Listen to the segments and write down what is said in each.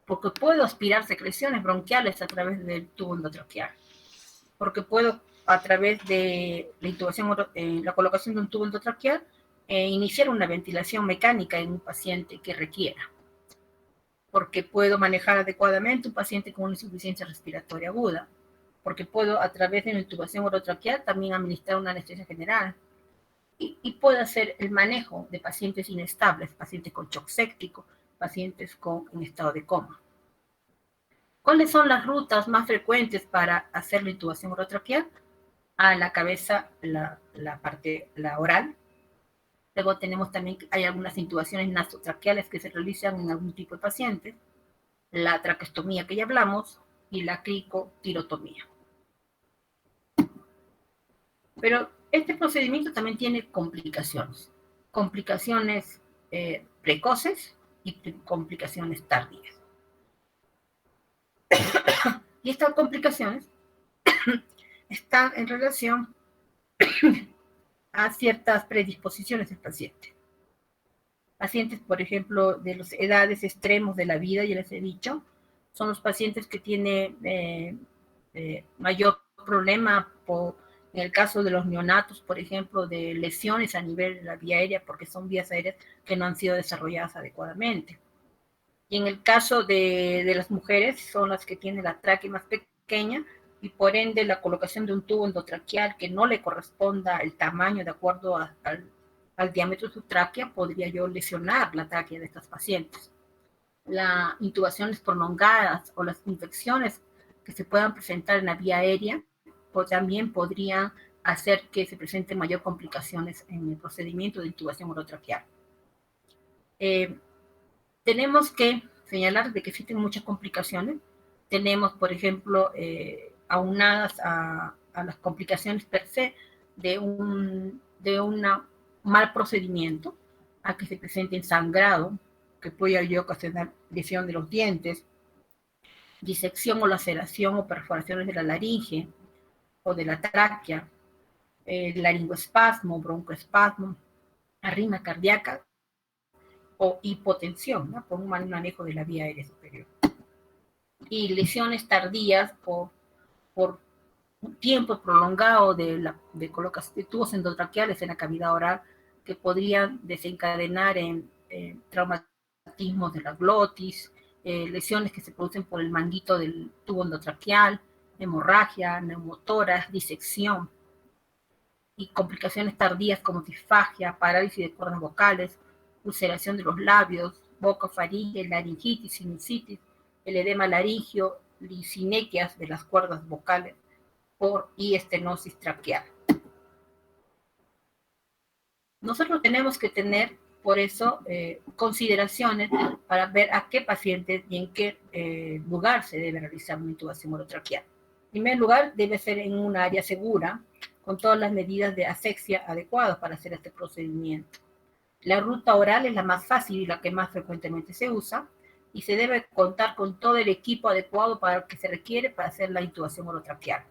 porque puedo aspirar secreciones bronquiales a través del tubo endotraqueal, porque puedo a través de la intubación, la colocación de un tubo endotraqueal, iniciar una ventilación mecánica en un paciente que requiera, porque puedo manejar adecuadamente un paciente con una insuficiencia respiratoria aguda, porque puedo a través de una intubación orotraqueal también administrar una anestesia general, y puedo hacer el manejo de pacientes inestables, pacientes con shock séptico, pacientes en estado de coma. ¿Cuáles son las rutas más frecuentes para hacer la intubación orotraqueal? A la cabeza, la parte oral. Luego tenemos también, hay algunas intubaciones nasotraqueales que se realizan en algún tipo de pacientes, la traqueostomía que ya hablamos y la cricotirotomía. Pero este procedimiento también tiene complicaciones precoces y complicaciones tardías. Y estas complicaciones están en relación a ciertas predisposiciones del paciente. Pacientes, por ejemplo, de las edades extremos de la vida, ya les he dicho, son los pacientes que tienen mayor problema en el caso de los neonatos, por ejemplo, de lesiones a nivel de la vía aérea, porque son vías aéreas que no han sido desarrolladas adecuadamente. Y en el caso de las mujeres, son las que tienen la tráquea más pequeña y por ende la colocación de un tubo endotraqueal que no le corresponda el tamaño de acuerdo al diámetro de su tráquea, podría yo lesionar la tráquea de estas pacientes. Las intubaciones prolongadas o las infecciones que se puedan presentar en la vía aérea, pues también podrían hacer que se presenten mayor complicaciones en el procedimiento de intubación orotraqueal. Tenemos que señalar de que existen muchas complicaciones. Tenemos, por ejemplo, aunadas a las complicaciones per se de un mal procedimiento, a que se presente sangrado, que puede ocasionar lesión de los dientes, disección o laceración o perforaciones de la laringe o de la tráquea, laringoespasmo, broncoespasmo, arritmia cardíaca o hipotensión, ¿no? Por un mal manejo de la vía aérea superior. Y lesiones tardías por un tiempo prolongado de colocación de tubos endotraqueales en la cavidad oral, que podrían desencadenar en traumatismos de la glotis, lesiones que se producen por el manguito del tubo endotraqueal, hemorragia, neumotoras, disección, y complicaciones tardías como disfagia, parálisis de cuerdas vocales, ulceración de los labios, boca-faringe, laringitis, sinusitis, el edema laringio, lisinequias de las cuerdas vocales y estenosis traqueal. Nosotros tenemos que tener, por eso, consideraciones para ver a qué pacientes y en qué lugar se debe realizar una intubación orotraqueal. En primer lugar, debe ser en un área segura, con todas las medidas de asepsia adecuadas para hacer este procedimiento. La ruta oral es la más fácil y la que más frecuentemente se usa, y se debe contar con todo el equipo adecuado para que se requiere para hacer la intubación orotraqueal.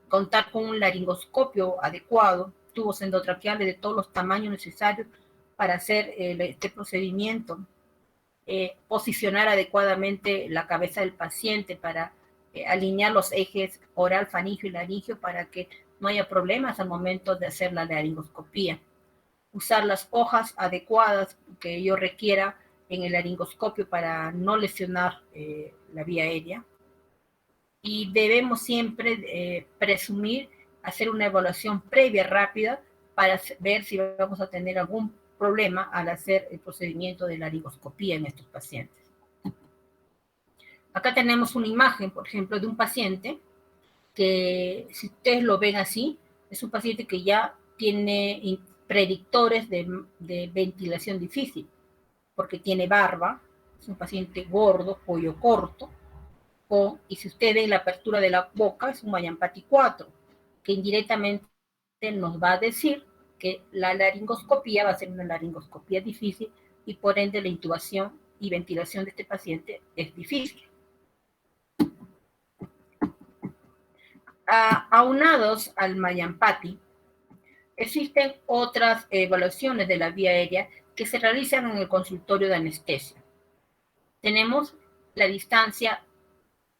Contar con un laringoscopio adecuado, tubos endotraqueales de todos los tamaños necesarios para hacer este procedimiento, posicionar adecuadamente la cabeza del paciente para alinear los ejes oral, faringio y laringio para que no haya problemas al momento de hacer la laringoscopía. Usar las hojas adecuadas que yo requiera en el laringoscopio para no lesionar la vía aérea. Y debemos siempre presumir hacer una evaluación previa rápida para ver si vamos a tener algún problema al hacer el procedimiento de laringoscopía en estos pacientes. Acá tenemos una imagen, por ejemplo, de un paciente que, si ustedes lo ven así, es un paciente que ya tiene predictores de ventilación difícil, porque tiene barba, es un paciente gordo, cuello corto, y si usted ve la apertura de la boca, es un Mallampati 4, que indirectamente nos va a decir que la laringoscopía va a ser una laringoscopía difícil y por ende la intubación y ventilación de este paciente es difícil. Aunados al Mallampati, existen otras evaluaciones de la vía aérea que se realizan en el consultorio de anestesia. Tenemos la distancia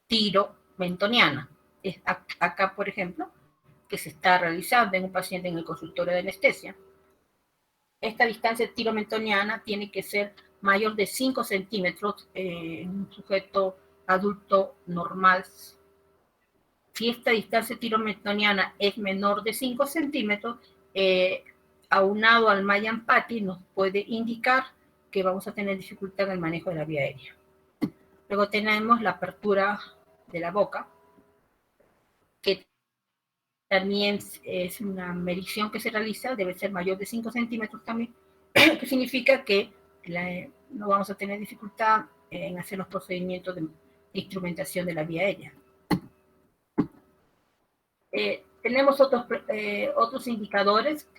tiro-mentoniana. Acá, por ejemplo, que se está realizando en un paciente en el consultorio de anestesia. Esta distancia tiro-mentoniana tiene que ser mayor de 5 centímetros en un sujeto adulto normal. Si esta distancia tiro-mentoniana es menor de 5 centímetros, aunado al Mayan-Paty, nos puede indicar que vamos a tener dificultad en el manejo de la vía aérea. Luego tenemos la apertura de la boca, que también es una medición que se realiza, debe ser mayor de 5 centímetros también, que significa que no vamos a tener dificultad en hacer los procedimientos de instrumentación de la vía aérea. Tenemos otros indicadores,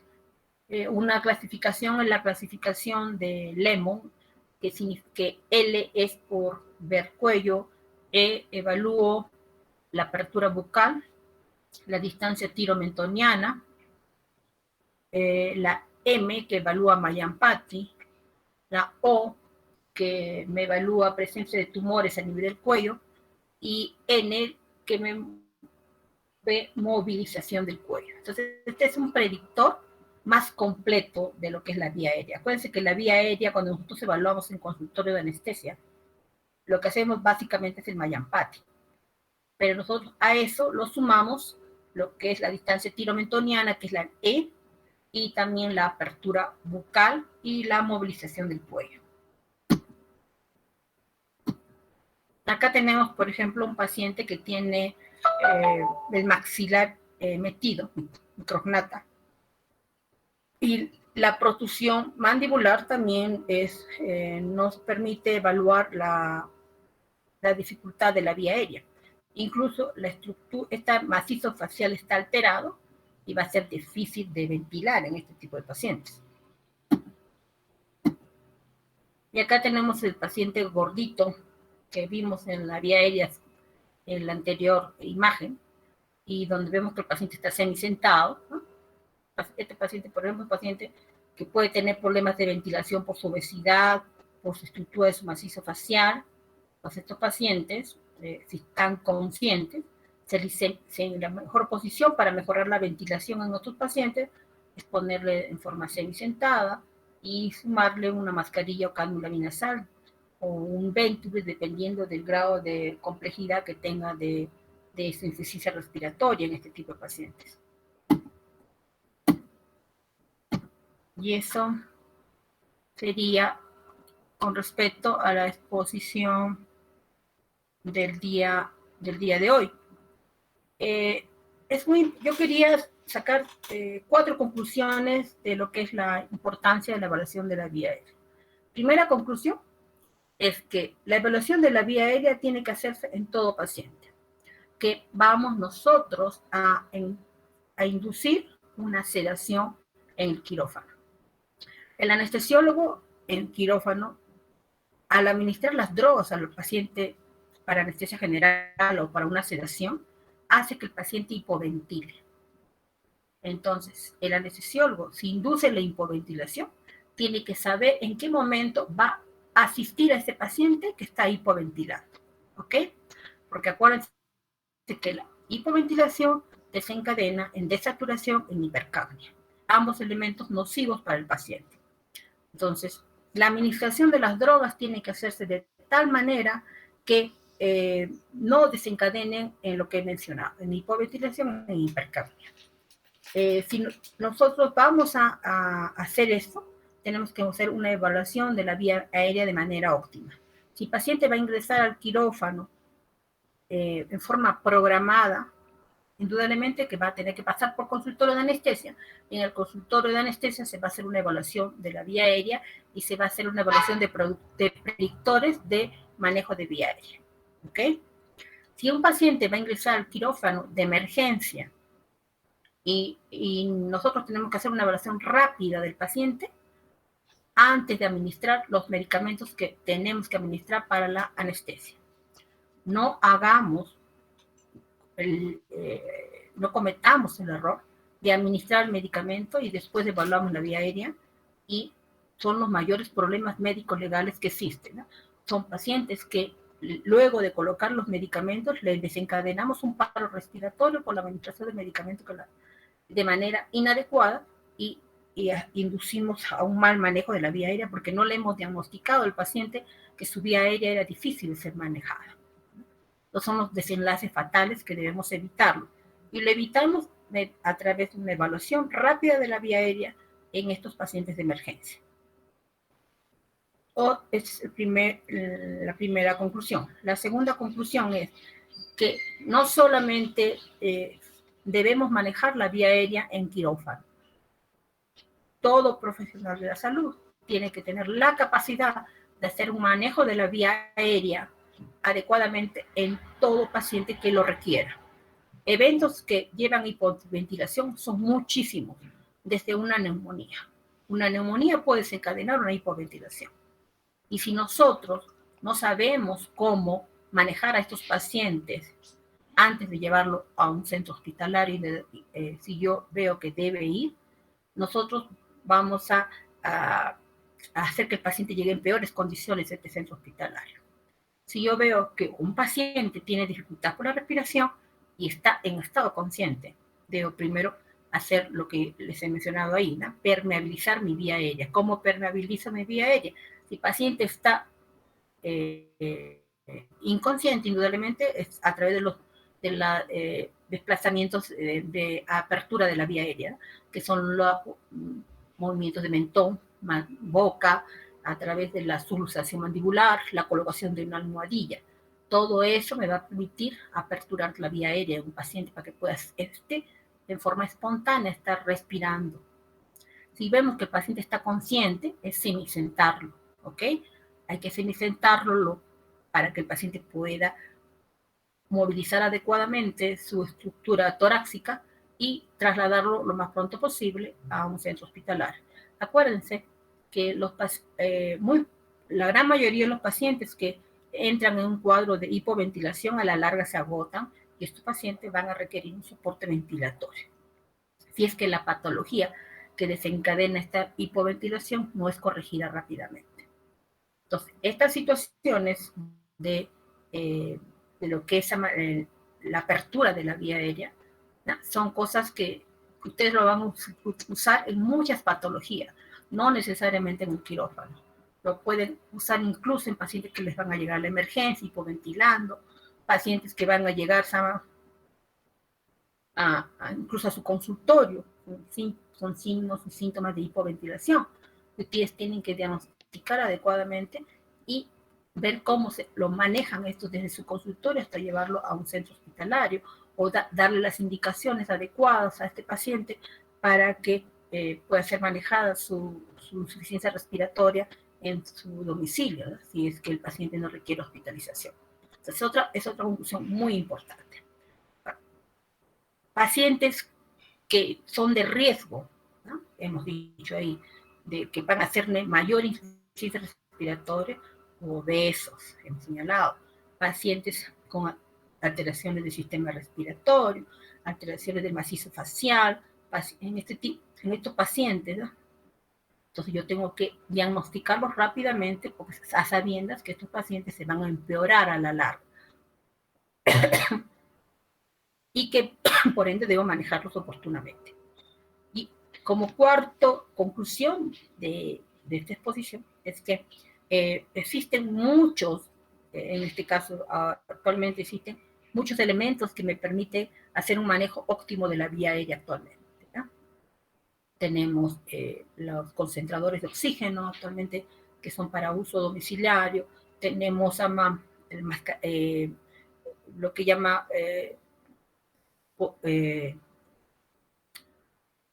una clasificación en la clasificación de Lemon, que significa que L es por ver cuello, E evalúo la apertura bucal, la distancia tiro-mentoniana, la M que evalúa Mayan-Paty, la O que me evalúa presencia de tumores a nivel del cuello y N que me ve movilización del cuello. Entonces, este es un predictor más completo de lo que es la vía aérea. Acuérdense que la vía aérea, cuando nosotros evaluamos en consultorio de anestesia, lo que hacemos básicamente es el Mayan-Paty. Pero nosotros a eso lo sumamos lo que es la distancia tiro-mentoniana, que es la E, y también la apertura bucal y la movilización del cuello. Acá tenemos, por ejemplo, un paciente que tiene el maxilar metido, micrognata, y la protusión mandibular también nos permite evaluar la dificultad de la vía aérea. Incluso la estructura, este macizo facial está alterado y va a ser difícil de ventilar en este tipo de pacientes. Y acá tenemos el paciente gordito que vimos en la vía aérea en la anterior imagen, y donde vemos que el paciente está semisentado, ¿no? Este paciente, por ejemplo, es un paciente que puede tener problemas de ventilación por su obesidad, por su estructura de su macizo facial. Pues estos pacientes, si están conscientes, la mejor posición para mejorar la ventilación en otros pacientes es ponerle en forma semisentada y sumarle una mascarilla o cánula binasal o un Venturi, dependiendo del grado de complejidad que tenga de insuficiencia respiratoria en este tipo de pacientes. Y eso sería con respecto a la exposición del día de hoy. Yo quería sacar 4 conclusiones de lo que es la importancia de la evaluación de la vía aérea. Primera conclusión es que la evaluación de la vía aérea tiene que hacerse en todo paciente, que vamos nosotros a inducir una sedación en el quirófano. El anestesiólogo en quirófano, al administrar las drogas al paciente para anestesia general o para una sedación, hace que el paciente hipoventile. Entonces, el anestesiólogo, si induce la hipoventilación, tiene que saber en qué momento va a asistir a ese paciente que está hipoventilando. ¿Ok? Porque acuérdense que la hipoventilación desencadena en desaturación, en hipercapnia. Ambos elementos nocivos para el paciente. Entonces, la administración de las drogas tiene que hacerse de tal manera que no desencadenen en lo que he mencionado, en hipoventilación, en hipercapnia. Si nosotros vamos a hacer esto, tenemos que hacer una evaluación de la vía aérea de manera óptima. Si el paciente va a ingresar al quirófano en forma programada, indudablemente que va a tener que pasar por consultorio de anestesia. En el consultorio de anestesia se va a hacer una evaluación de la vía aérea y se va a hacer una evaluación de predictores de manejo de vía aérea. ¿Ok? Si un paciente va a ingresar al quirófano de emergencia y nosotros tenemos que hacer una evaluación rápida del paciente antes de administrar los medicamentos que tenemos que administrar para la anestesia. No cometamos el error de administrar el medicamento y después evaluamos la vía aérea, y son los mayores problemas médicos legales que existen, ¿no? son pacientes que luego de colocar los medicamentos les desencadenamos un paro respiratorio por la administración de medicamentos de manera inadecuada y inducimos a un mal manejo de la vía aérea porque no le hemos diagnosticado al paciente que su vía aérea era difícil de ser manejada. Estos son los desenlaces fatales que debemos evitarlo. Y lo evitamos a través de una evaluación rápida de la vía aérea en estos pacientes de emergencia. Es la primera conclusión. La segunda conclusión es que no solamente debemos manejar la vía aérea en quirófano. Todo profesional de la salud tiene que tener la capacidad de hacer un manejo de la vía aérea adecuadamente en todo paciente que lo requiera. Eventos que llevan hipoventilación son muchísimos, desde una neumonía. Una neumonía puede desencadenar una hipoventilación. Y si nosotros no sabemos cómo manejar a estos pacientes antes de llevarlo a un centro hospitalario, si yo veo que debe ir, nosotros vamos a hacer que el paciente llegue en peores condiciones a este centro hospitalario. Si yo veo que un paciente tiene dificultad por la respiración y está en estado consciente, debo primero hacer lo que les he mencionado ahí, ¿no? Permeabilizar mi vía aérea. ¿Cómo permeabilizo mi vía aérea? Si el paciente está inconsciente, indudablemente, es a través de los desplazamientos de apertura de la vía aérea, que son los movimientos de mentón, boca, a través de la subluxación mandibular, la colocación de una almohadilla. Todo eso me va a permitir aperturar la vía aérea de un paciente para que pueda en forma espontánea estar respirando. Si vemos que el paciente está consciente, es semisentarlo, ¿ok? Hay que semisentarlo para que el paciente pueda movilizar adecuadamente su estructura torácica y trasladarlo lo más pronto posible a un centro hospitalario. Acuérdense que la gran mayoría de los pacientes que entran en un cuadro de hipoventilación a la larga se agotan y estos pacientes van a requerir un soporte ventilatorio. Si es que la patología que desencadena esta hipoventilación no es corregida rápidamente. Entonces, estas situaciones de lo que es la apertura de la vía aérea, ¿no? Son cosas que ustedes lo van a usar en muchas patologías, no necesariamente en un quirófano. Lo pueden usar incluso en pacientes que les van a llegar a la emergencia, hipoventilando, pacientes que van a llegar incluso a su consultorio, son signos y síntomas de hipoventilación. Ustedes tienen que diagnosticar adecuadamente y ver cómo lo manejan esto desde su consultorio hasta llevarlo a un centro hospitalario o darle las indicaciones adecuadas a este paciente para que pueda ser manejada su insuficiencia respiratoria en su domicilio, ¿no? Si es que el paciente no requiere hospitalización. Entonces, es otra conclusión muy importante. Pacientes que son de riesgo, ¿no? Hemos dicho ahí, de que van a hacer mayor insuficiencia respiratoria, obesos, hemos señalado, pacientes con alteraciones del sistema respiratorio, alteraciones del macizo facial, en estos pacientes, ¿no? Entonces yo tengo que diagnosticarlos rápidamente porque a sabiendas que estos pacientes se van a empeorar a la larga y que por ende debo manejarlos oportunamente. Y como cuarto conclusión de esta exposición es que existen muchos, en este caso actualmente existen muchos elementos que me permiten hacer un manejo óptimo de la vía aérea actualmente, ¿no? Tenemos los concentradores de oxígeno actualmente que son para uso domiciliario, tenemos lo que llama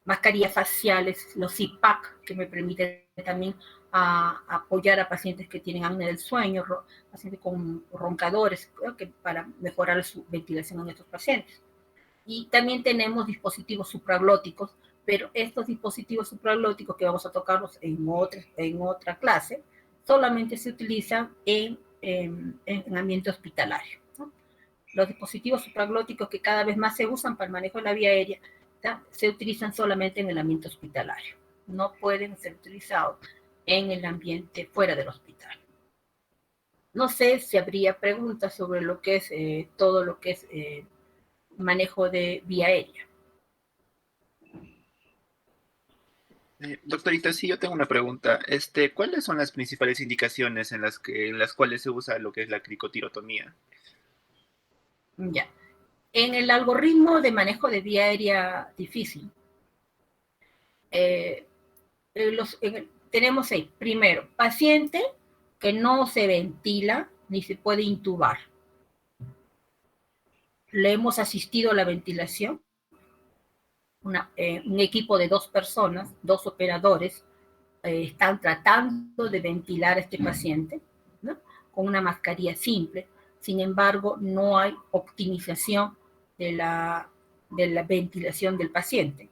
mascarillas faciales, los CPAP, que me permiten también apoyar a pacientes que tienen apnea del sueño, pacientes con roncadores, para mejorar su ventilación en estos pacientes. Y también tenemos dispositivos supraglóticos, pero estos dispositivos supraglóticos que vamos a tocarlos en otra clase, solamente se utilizan en ambiente hospitalario, ¿no? Los dispositivos supraglóticos que cada vez más se usan para el manejo de la vía aérea, ¿no? Se utilizan solamente en el ambiente hospitalario. No pueden ser utilizados en el ambiente fuera del hospital. No sé si habría preguntas sobre lo que es todo lo que es manejo de vía aérea. Doctorita, sí, yo tengo una pregunta. ¿Cuáles son las principales indicaciones en las cuales se usa lo que es la cricotirotomía? Ya. En el algoritmo de manejo de vía aérea difícil, eh, tenemos ahí, primero, paciente que no se ventila ni se puede intubar. Le hemos asistido a la ventilación, un equipo de 2 personas, 2 operadores, están tratando de ventilar a este paciente, ¿no? Con una mascarilla simple. Sin embargo, no hay optimización de la ventilación del paciente.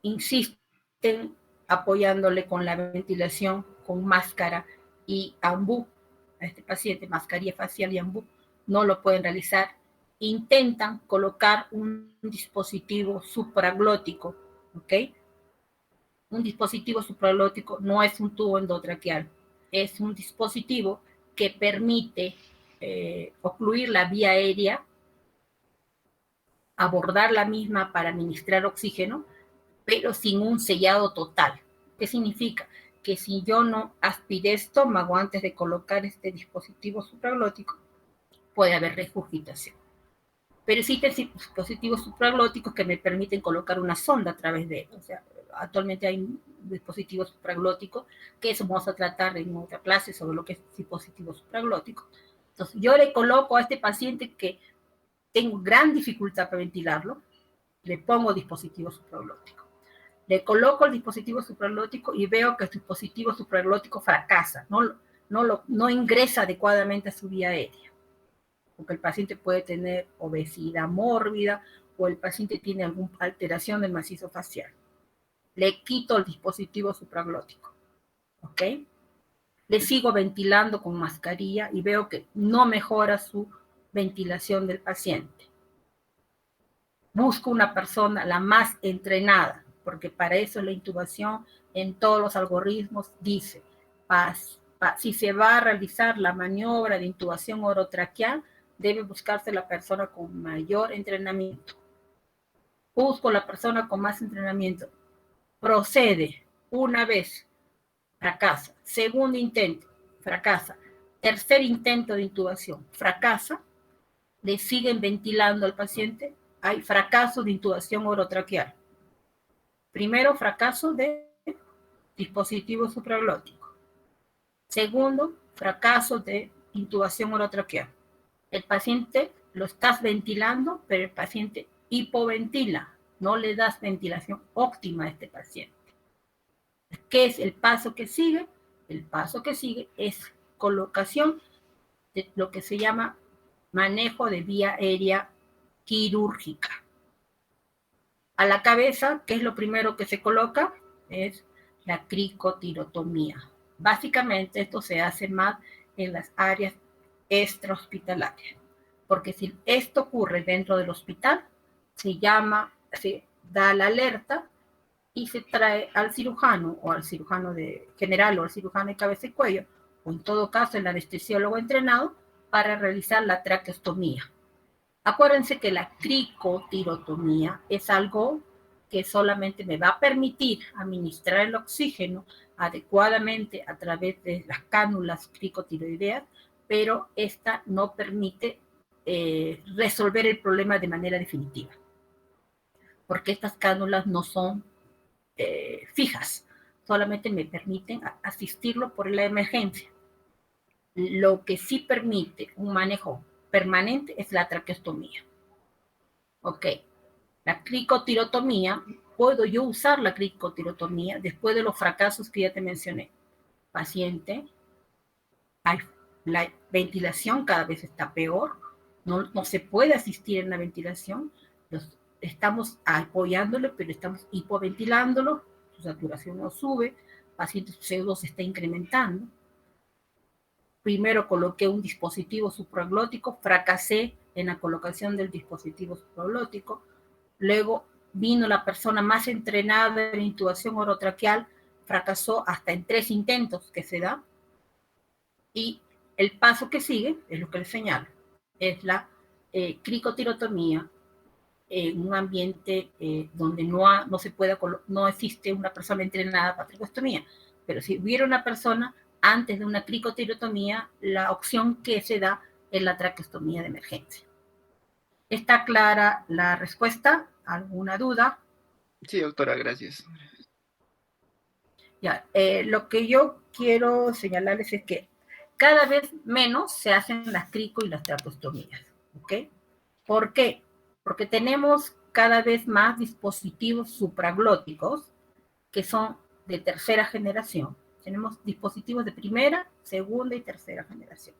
Insisten apoyándole con la ventilación con máscara y ambú a este paciente, mascarilla facial y ambú, no lo pueden realizar. Intentan colocar un dispositivo supraglótico, ¿ok? Un dispositivo supraglótico no es un tubo endotraqueal, es un dispositivo que permite ocluir la vía aérea, abordar la misma para administrar oxígeno, pero sin un sellado total. ¿Qué significa? Que si yo no aspiré estómago antes de colocar este dispositivo supraglótico, puede haber regurgitación. Pero existen dispositivos supraglóticos que me permiten colocar una sonda a través de él. O sea, actualmente hay dispositivos supraglóticos, que eso vamos a tratar en otra clase sobre lo que es dispositivo supraglótico. Entonces, yo le coloco a este paciente que tengo gran dificultad para ventilarlo, le pongo dispositivo supraglótico. Le coloco el dispositivo supraglótico y veo que el dispositivo supraglótico fracasa, no ingresa adecuadamente a su vía aérea, porque el paciente puede tener obesidad mórbida o el paciente tiene alguna alteración del macizo facial. Le quito el dispositivo supraglótico, ¿ok? Le sigo ventilando con mascarilla y veo que no mejora su ventilación del paciente. Busco una persona la más entrenada, porque para eso la intubación en todos los algoritmos dice, si se va a realizar la maniobra de intubación orotraqueal, debe buscarse la persona con mayor entrenamiento. Busco la persona con más entrenamiento. Procede una vez, fracasa. Segundo intento, fracasa. Tercer intento de intubación, fracasa. Le siguen ventilando al paciente. Hay fracaso de intubación orotraqueal. Primero, fracaso de dispositivo supraglótico. Segundo, fracaso de intubación orotraqueal. El paciente lo estás ventilando, pero el paciente hipoventila. No le das ventilación óptima a este paciente. ¿Qué es el paso que sigue? El paso que sigue es colocación de lo que se llama manejo de vía aérea quirúrgica. A la cabeza, ¿qué es lo primero que se coloca? Es la cricotirotomía. Básicamente esto se hace más en las áreas extrahospitalarias, porque si esto ocurre dentro del hospital, se da la alerta y se trae al cirujano o al cirujano general o al cirujano de cabeza y cuello, o en todo caso el anestesiólogo entrenado, para realizar la traqueostomía. Acuérdense que la cricotirotomía es algo que solamente me va a permitir administrar el oxígeno adecuadamente a través de las cánulas cricotiroideas, pero esta no permite resolver el problema de manera definitiva, porque estas cánulas no son fijas, solamente me permiten asistirlo por la emergencia. Lo que sí permite un manejo permanente es la traqueostomía. Ok, la cricotirotomía, puedo yo usar la cricotirotomía después de los fracasos que ya te mencioné. Paciente, la ventilación cada vez está peor, no se puede asistir en la ventilación, estamos apoyándolo, pero estamos hipoventilándolo, su saturación no sube, paciente su CO2 se está incrementando. Primero coloqué un dispositivo supraglótico, fracasé en la colocación del dispositivo supraglótico, luego vino la persona más entrenada en intubación orotraqueal, fracasó hasta en 3 intentos que se da, y El paso que sigue es lo que les señalo, es la cricotirotomía en un ambiente donde no existe una persona entrenada para tricostomía. Pero si hubiera una persona antes de una cricotirotomía, la opción que se da es la traqueostomía de emergencia. ¿Está clara la respuesta? ¿Alguna duda? Sí, doctora, gracias. Ya, lo que yo quiero señalarles es que cada vez menos se hacen las crico y las traqueostomías. ¿Ok? ¿Por qué? Porque tenemos cada vez más dispositivos supraglóticos que son de tercera generación. Tenemos dispositivos de primera, segunda y tercera generación.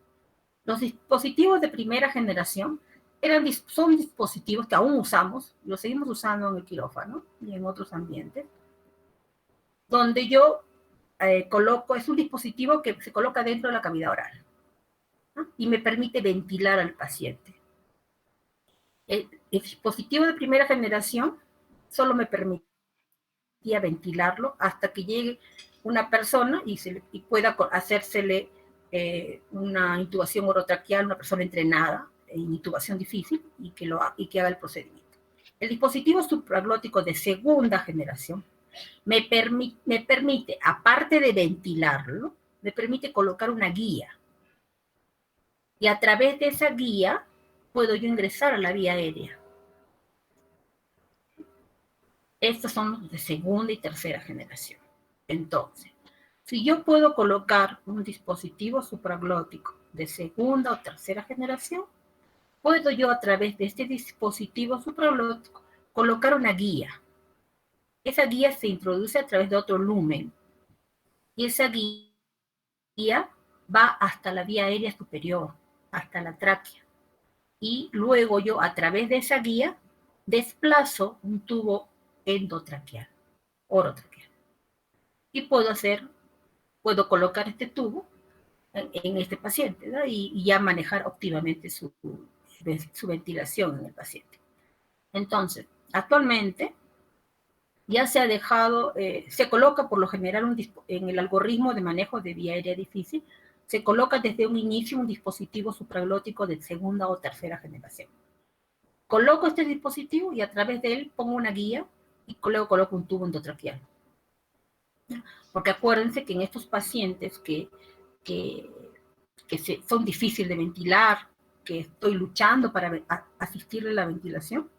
Los dispositivos de primera generación son dispositivos que aún usamos, los seguimos usando en el quirófano y en otros ambientes, donde yo es un dispositivo que se coloca dentro de la cavidad oral, ¿no? Y me permite ventilar al paciente. El dispositivo de primera generación solo me permitía ventilarlo hasta que llegue una persona y pueda hacérsele una intubación orotraqueal, una persona entrenada en intubación difícil y que haga el procedimiento. El dispositivo supraglótico de segunda generación me permite, aparte de ventilarlo, me permite colocar una guía. Y a través de esa guía puedo yo ingresar a la vía aérea. Estos son los de segunda y tercera generación. Entonces, si yo puedo colocar un dispositivo supraglótico de segunda o tercera generación, puedo yo a través de este dispositivo supraglótico colocar una guía. Esa guía se introduce a través de otro lumen y esa guía va hasta la vía aérea superior, hasta la tráquea. Y luego yo a través de esa guía desplazo un tubo endotraqueal, orotraqueal. Y puedo colocar este tubo en este paciente, ¿no? Y ya manejar óptimamente su ventilación en el paciente. Entonces, actualmente ya se ha dejado, se coloca por lo general en el algoritmo de manejo de vía aérea difícil, se coloca desde un inicio un dispositivo supraglótico de segunda o tercera generación. Coloco este dispositivo y a través de él pongo una guía y luego coloco un tubo endotraqueal. Porque acuérdense que en estos pacientes que son difíciles de ventilar, que estoy luchando para asistirle a la ventilación,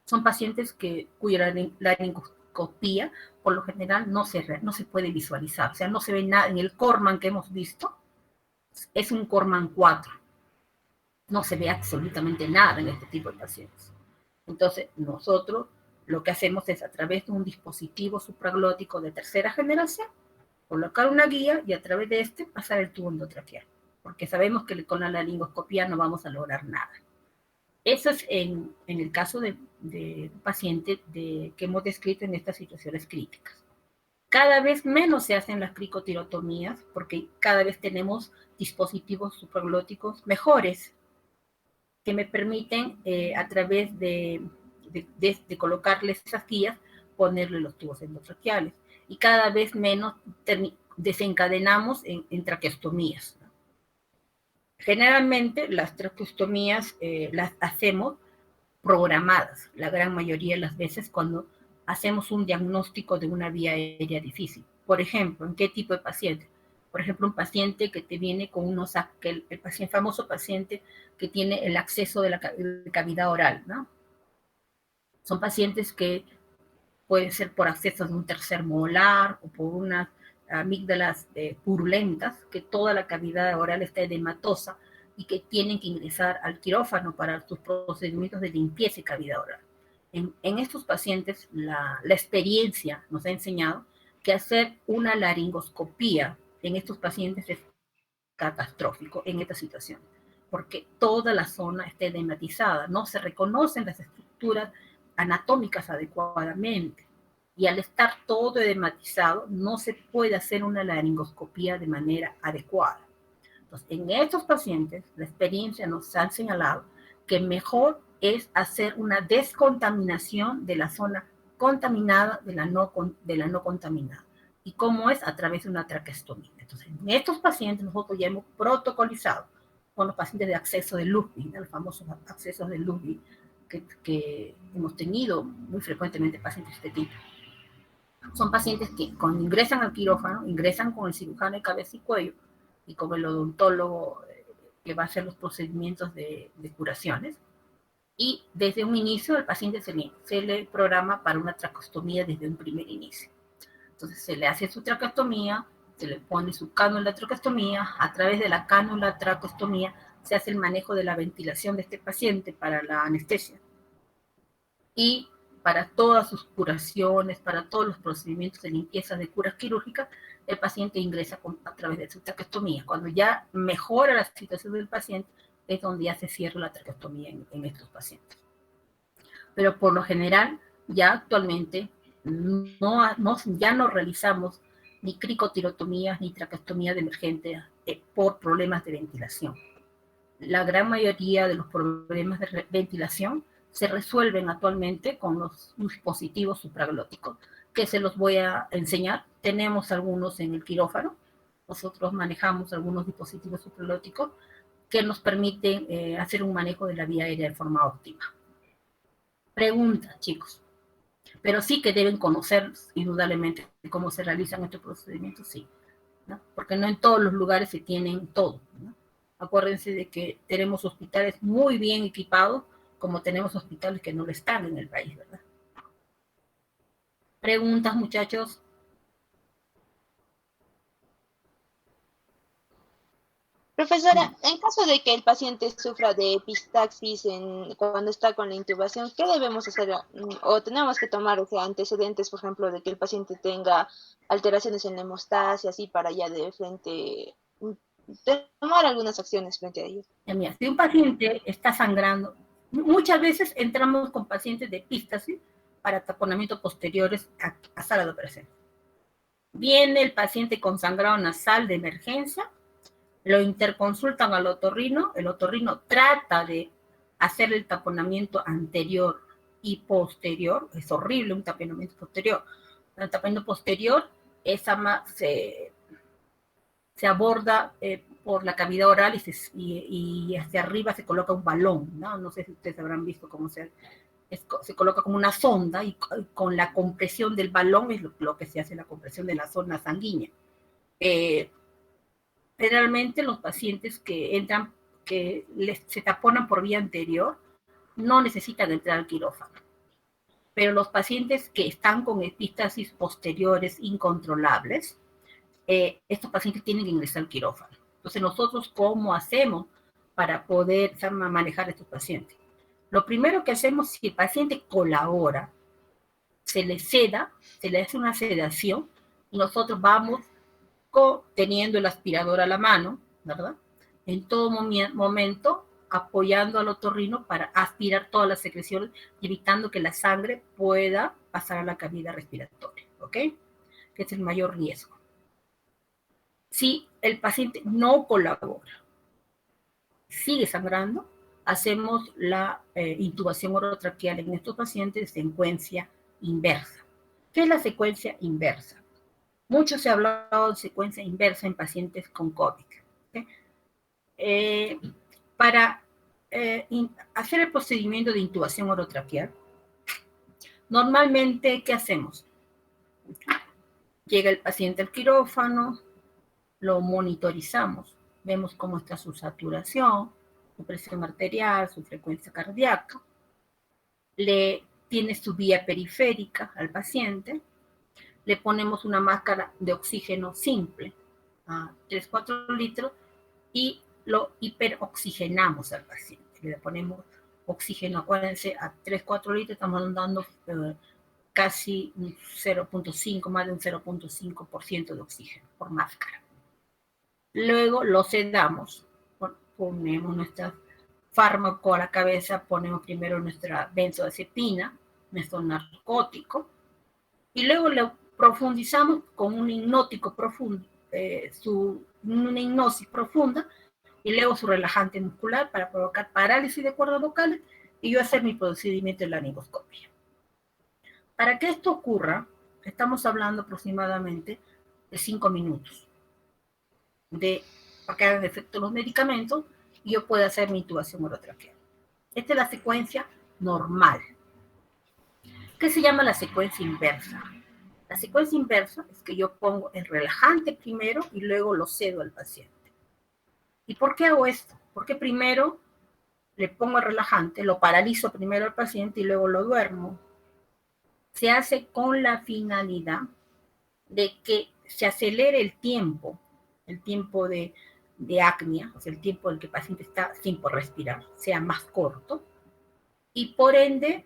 son pacientes cuya laringoscopía por lo general no se puede visualizar, o sea, no se ve nada. En el Corman que hemos visto, es un Corman 4, no se ve absolutamente nada en este tipo de pacientes. Entonces, nosotros lo que hacemos es a través de un dispositivo supraglótico de tercera generación, colocar una guía y a través de este pasar el tubo endotraqueal, porque sabemos que con la laringoscopía no vamos a lograr nada. Eso es en el caso de un paciente que hemos descrito en estas situaciones críticas. Cada vez menos se hacen las cricotirotomías porque cada vez tenemos dispositivos supraglóticos mejores que me permiten a través de colocarles esas guías, ponerle los tubos endotraqueales. Y cada vez menos desencadenamos en traqueostomías. Generalmente las traqueostomías las hacemos programadas, la gran mayoría de las veces cuando hacemos un diagnóstico de una vía aérea difícil. Por ejemplo, ¿en qué tipo de paciente? Por ejemplo, un paciente que te viene con el famoso paciente que tiene el acceso de la cavidad oral, ¿no? Son pacientes que pueden ser por acceso de un tercer molar o por unas amígdalas purulentas, que toda la cavidad oral está edematosa y que tienen que ingresar al quirófano para sus procedimientos de limpieza y cavidad oral. En estos pacientes, la experiencia nos ha enseñado que hacer una laringoscopía en estos pacientes es catastrófico en esta situación, porque toda la zona está edematizada, no se reconocen las estructuras anatómicas adecuadamente, y al estar todo edematizado no se puede hacer una laringoscopía de manera adecuada. Entonces, en estos pacientes, la experiencia nos ha señalado que mejor es hacer una descontaminación de la zona contaminada de la no contaminada, ¿Y cómo es? A través de una traqueostomía. Entonces, en estos pacientes nosotros ya hemos protocolizado con los pacientes de acceso de Ludwig, ¿no? Los famosos accesos de Ludwig que hemos tenido muy frecuentemente pacientes de este tipo. Son pacientes que cuando ingresan al quirófano, ingresan con el cirujano de cabeza y cuello y con el odontólogo que va a hacer los procedimientos de curaciones. Y desde un inicio el paciente se le programa para una traqueostomía desde un primer inicio. Entonces se le hace su traqueostomía, se le pone su cánula de traqueostomía, a través de la cánula de traqueostomía se hace el manejo de la ventilación de este paciente para la anestesia. Y para todas sus curaciones, para todos los procedimientos de limpieza de curas quirúrgicas, el paciente ingresa a través de su traqueostomía. Cuando ya mejora la situación del paciente, es donde ya se cierra la traqueostomía en estos pacientes. Pero por lo general, ya actualmente ya no realizamos ni cricotirotomías ni traqueostomía de emergencia por problemas de ventilación. La gran mayoría de los problemas de ventilación se resuelven actualmente con los dispositivos supraglóticos, que se los voy a enseñar. Tenemos algunos en el quirófano. Nosotros manejamos algunos dispositivos supraglóticos que nos permiten hacer un manejo de la vía aérea de forma óptima. Preguntas, chicos. Pero sí que deben conocer indudablemente cómo se realizan estos procedimientos, sí, ¿no? Porque no en todos los lugares se tienen todo, ¿no? Acuérdense de que tenemos hospitales muy bien equipados, como tenemos hospitales que no lo están en el país, ¿verdad? Preguntas, muchachos. Profesora, en caso de que el paciente sufra de epistaxis cuando está con la intubación, ¿qué debemos hacer? ¿O tenemos que tomar, o sea, antecedentes, por ejemplo, de que el paciente tenga alteraciones en la hemostasia, así para ya de frente, tomar algunas acciones frente a ello? Mira, si un paciente está sangrando, muchas veces entramos con pacientes de epístasis para taponamientos posteriores a sala de operación. Viene el paciente con sangrado nasal de emergencia, lo interconsultan al otorrino, el otorrino trata de hacer el taponamiento anterior y posterior, es horrible un taponamiento posterior. El taponamiento posterior se aborda por la cavidad oral y hacia arriba se coloca un balón, ¿no? No sé si ustedes habrán visto cómo se coloca como una sonda y con la compresión del balón es lo que se hace, la compresión de la zona sanguínea. Generalmente los pacientes que entran, que se taponan por vía anterior, no necesitan entrar al quirófano. Pero los pacientes que están con epistasis posteriores incontrolables, estos pacientes tienen que ingresar al quirófano. Entonces, nosotros, ¿cómo hacemos para poder manejar a estos pacientes? Lo primero que hacemos, si el paciente colabora, se le seda, se le hace una sedación, y nosotros vamos teniendo el aspirador a la mano, ¿verdad? En todo momento apoyando al otorrino para aspirar todas las secreciones y evitando que la sangre pueda pasar a la cavidad respiratoria, ¿ok? Que es el mayor riesgo. Si el paciente no colabora, sigue sangrando, hacemos la intubación orotraqueal en estos pacientes de secuencia inversa. ¿Qué es la secuencia inversa? Mucho se ha hablado de secuencia inversa en pacientes con COVID. ¿Okay? Para hacer el procedimiento de intubación orotraqueal, normalmente, ¿qué hacemos? Llega el paciente al quirófano, lo monitorizamos, vemos cómo está su saturación, su presión arterial, su frecuencia cardíaca, le tiene su vía periférica al paciente, le ponemos una máscara de oxígeno simple a 3-4 litros y lo hiperoxigenamos al paciente. Le ponemos oxígeno, acuérdense, a 3-4 litros estamos dando casi 0.5, más de un 0.5% de oxígeno por máscara. Luego lo sedamos, ponemos nuestro fármaco a la cabeza, ponemos primero nuestra benzodiazepina, nuestro narcótico, y luego lo profundizamos con un hipnótico profundo, una hipnosis profunda, y luego su relajante muscular para provocar parálisis de cuerdas vocales, y yo hacer mi procedimiento de la laringoscopia. Para que esto ocurra, estamos hablando aproximadamente de 5 minutos para que hagan efecto los medicamentos y yo pueda hacer mi intubación orotraqueal. Esta es la secuencia normal. ¿Qué se llama la secuencia inversa? La secuencia inversa es que yo pongo el relajante primero y luego lo cedo al paciente. ¿Y por qué hago esto? Porque primero le pongo el relajante, lo paralizo primero al paciente y luego lo duermo. Se hace con la finalidad de que se acelere el tiempo de apnea, o sea, el tiempo en que el paciente está sin por respirar, sea más corto, y por ende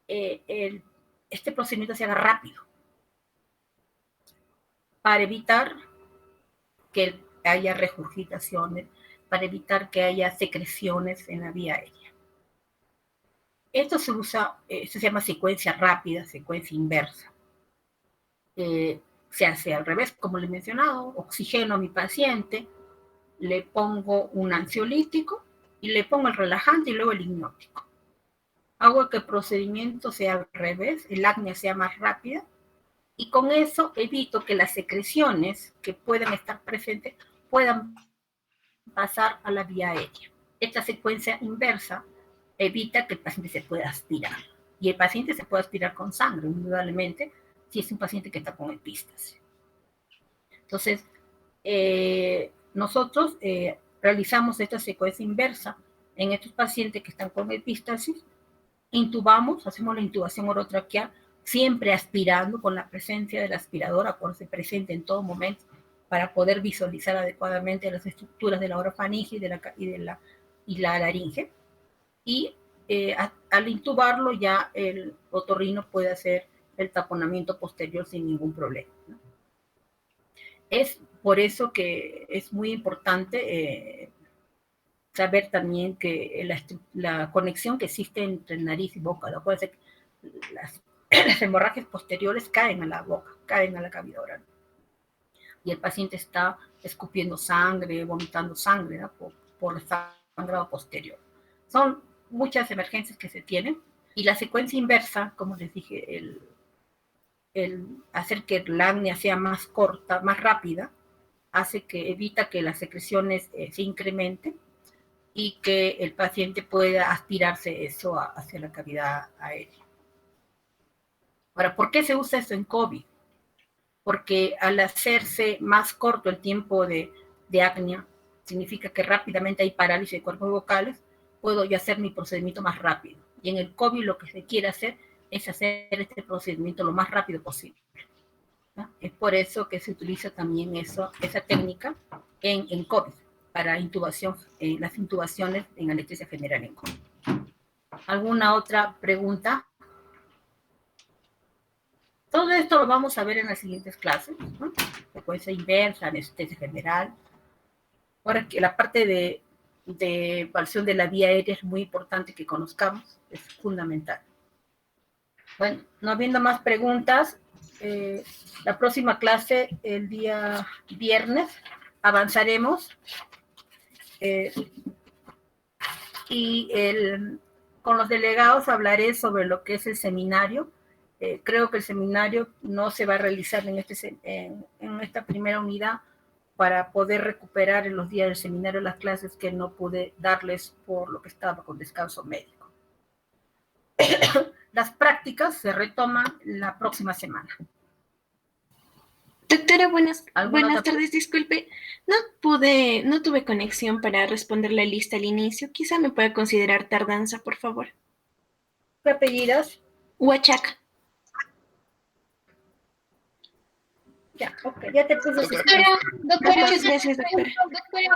este procedimiento se haga rápido, para evitar que haya regurgitaciones, para evitar que haya secreciones en la vía aérea. Esto se usa, esto se llama secuencia rápida, secuencia inversa. Se hace al revés, como le he mencionado, oxigeno a mi paciente, le pongo un ansiolítico y le pongo el relajante y luego el hipnótico. Hago que el procedimiento sea al revés, el apnea sea más rápida, y con eso evito que las secreciones que puedan estar presentes puedan pasar a la vía aérea. Esta secuencia inversa evita que el paciente se pueda aspirar. Y el paciente se puede aspirar con sangre, indudablemente, si es un paciente que está con epístasis. Entonces, nosotros realizamos esta secuencia inversa en estos pacientes que están con epístasis, intubamos, hacemos la intubación orotraqueal, siempre aspirando con la presencia de la aspiradora, por ser presente en todo momento, para poder visualizar adecuadamente las estructuras de la orofaringe y la laringe. Y al intubarlo ya el otorrino puede hacer el taponamiento posterior sin ningún problema, ¿no? Es por eso que es muy importante saber también que la conexión que existe entre nariz y boca, ¿no? Puede ser que las hemorragias posteriores caen a la boca, caen a la cavidad oral. Y el paciente está escupiendo sangre, vomitando sangre, ¿no? por el sangrado posterior. Son muchas emergencias que se tienen, y la secuencia inversa, como les dije, el hacer que la apnea sea más corta, más rápida, hace que evita que las secreciones se incrementen y que el paciente pueda aspirarse eso hacia la cavidad aérea. Ahora, ¿por qué se usa esto en COVID? Porque al hacerse más corto el tiempo de apnea, significa que rápidamente hay parálisis de cuerpos vocales, puedo yo hacer mi procedimiento más rápido. Y en el COVID lo que se quiere hacer es hacer este procedimiento lo más rápido posible, ¿no? Es por eso que se utiliza también esa técnica en COVID, para intubación, las intubaciones en anestesia general en COVID. ¿Alguna otra pregunta? Todo esto lo vamos a ver en las siguientes clases, ¿no? Secuencia inversa, anestesia general. Ahora que la parte de evaluación de la vía aérea es muy importante que conozcamos, es fundamental. Bueno, no habiendo más preguntas, la próxima clase, el día viernes, avanzaremos y con los delegados hablaré sobre lo que es el seminario. Creo que el seminario no se va a realizar en esta primera unidad, para poder recuperar en los días del seminario las clases que no pude darles por lo que estaba con descanso médico. Las prácticas se retoman la próxima semana. Doctora, buenas tardes, disculpe. No tuve conexión para responder la lista al inicio. Quizá me pueda considerar tardanza, por favor. ¿Qué apellidas? Huachaca. Ya, ok, ya te puse. Doctora, Muchas gracias, doctora. Doctora,